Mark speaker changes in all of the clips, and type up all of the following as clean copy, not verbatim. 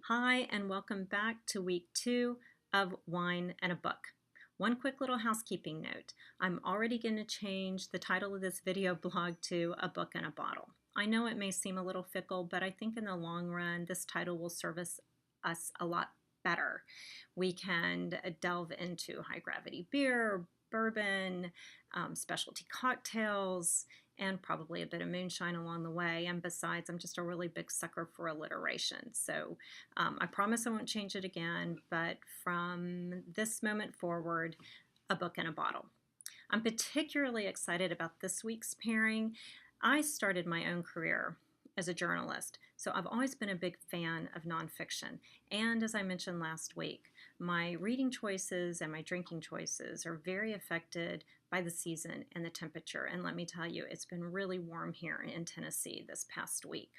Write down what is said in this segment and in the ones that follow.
Speaker 1: Hi, and welcome back to week 2 of Wine and a Book. One quick little housekeeping note. I'm already going to change the title of this video blog to A Book and a Bottle. I know it may seem a little fickle, but I think in the long run, this title will service us a lot better. We can delve into high gravity beer, bourbon, specialty cocktails, and probably a bit of moonshine along the way. And besides, I'm just a really big sucker for alliteration. So I promise I won't change it again, but from this moment forward, a book and a bottle. I'm particularly excited about this week's pairing. I started my own career as a journalist, so I've always been a big fan of nonfiction. And as I mentioned last week, my reading choices and my drinking choices are very affected by the season and the temperature. And let me tell you, it's been really warm here in Tennessee this past week.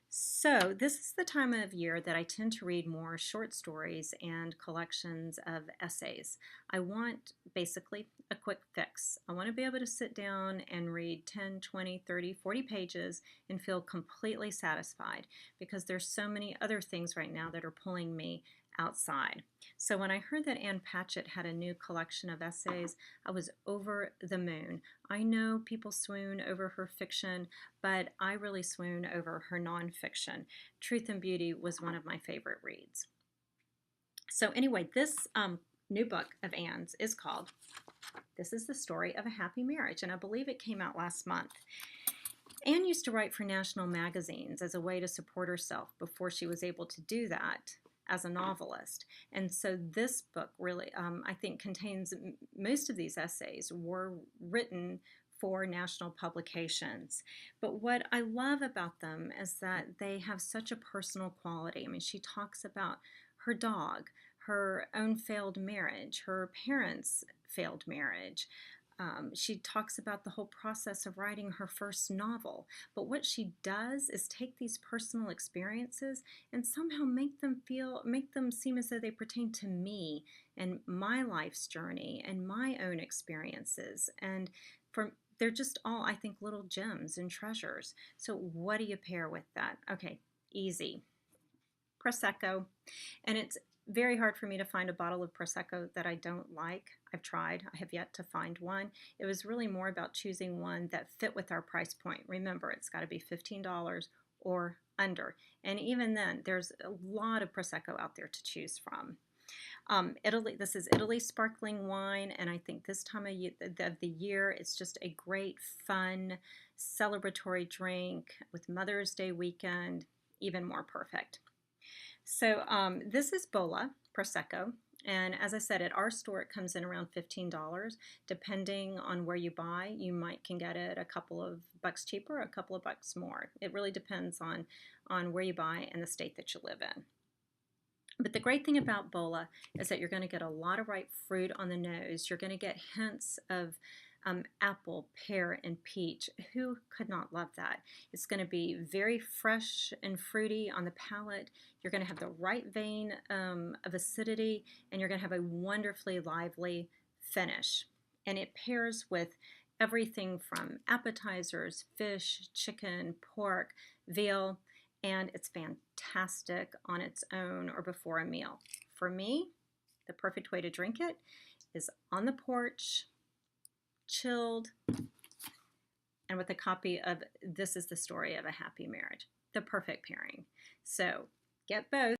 Speaker 1: So this is the time of year that I tend to read more short stories and collections of essays. I want basically a quick fix. I want to be able to sit down and read 10, 20, 30, 40 pages and feel completely satisfied because there's so many other things right now that are pulling me outside. So when I heard that Patchett had a new collection of essays, I was over the moon. I know people swoon over her fiction, but I really swoon over her nonfiction. Truth and Beauty was one of my favorite reads. So anyway, this new book of Anne's is called This is the Story of a Happy Marriage, and I believe it came out last month. Anne used to write for national magazines as a way to support herself before she was able to do that as a novelist. And so this book really, I think, contains most of these essays were written for national publications. But what I love about them is that they have such a personal quality. I mean, she talks about her dog, her own failed marriage, her parents' failed marriage. She talks about the whole process of writing her first novel. But what she does is take these personal experiences and somehow make them seem as though they pertain to me and my life's journey and my own experiences. And they're just all, I think, little gems and treasures. So what do you pair with that? Okay, easy. Prosecco. And it's very hard for me to find a bottle of Prosecco that I don't like. I've tried. I have yet to find one. It was really more about choosing one that fit with our price point. Remember, it's got to be $15 or under. And even then, there's a lot of Prosecco out there to choose from. Italy. This is Italy sparkling wine, and I think this time of the year, it's just a great, fun, celebratory drink with Mother's Day weekend, even more perfect. So this is Bolla Prosecco, and as I said, at our store it comes in around $15. Depending on where you buy, you can get it a couple of bucks cheaper, a couple of bucks more. It really depends on where you buy and the state that you live in. But the great thing about Bolla is that you're going to get a lot of ripe fruit on the nose. You're going to get hints of apple, pear, and peach. Who could not love that? It's going to be very fresh and fruity on the palate. You're going to have the right vein of acidity, and you're going to have a wonderfully lively finish. And it pairs with everything from appetizers, fish, chicken, pork, veal, and it's fantastic on its own or before a meal. For me, the perfect way to drink it is on the porch, chilled, and with a copy of This is the Story of a Happy Marriage. The perfect pairing. So get both.